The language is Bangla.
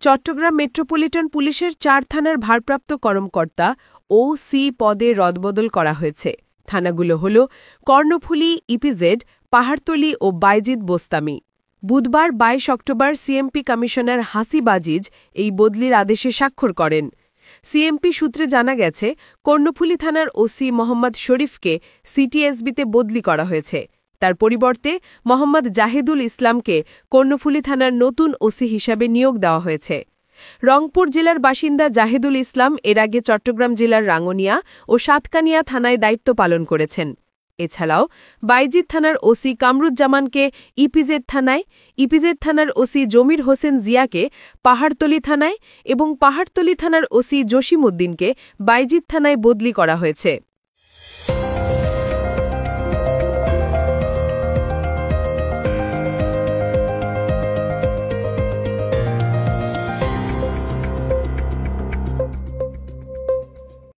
চট্টগ্রাম মেট্রোপলিটন পুলিশের ৪ থানার ভারপ্রাপ্ত কর্মকর্তা ওসি পদে রদবদল করা হয়েছে। থানাগুলো হল কর্ণফুলী, ইপিজেড, পাহাড়তলী ও বাইজিদ বোস্তামি। বুধবার ২২ October CMP commissioner Hasib Aziz এই বদলির আদেশে স্বাক্ষর করেন। সিএমপি সূত্রে জানা গেছে, কর্ণফুলী থানার ওসি মোহাম্মদ শরীফকে সিটিএসবিতে বদলি করা হয়েছে। তার পরিবর্তে মোহাম্মদ জাহিদুল ইসলামকে কর্ণফুলী থানার নতুন ওসি হিসাবে নিয়োগ দেওয়া হয়েছে। রংপুর জেলার বাসিন্দা জাহিদুল ইসলাম এর আগে চট্টগ্রাম জেলার রাঙ্গুনিয়া ও সাতকানিয়া থানায় দায়িত্ব পালন করেছেন। এছাড়াও বাইজিদ থানার ওসি কামরুজ্জামানকে ইপিজেড থানায়, ইপিজেড থানার ওসি জমির হোসেন জিয়াকে পাহাড়তলী থানায় এবং পাহাড়তলী থানার ওসি জসিম উদ্দিনকে বাইজিদ থানায় বদলি করা হয়েছে।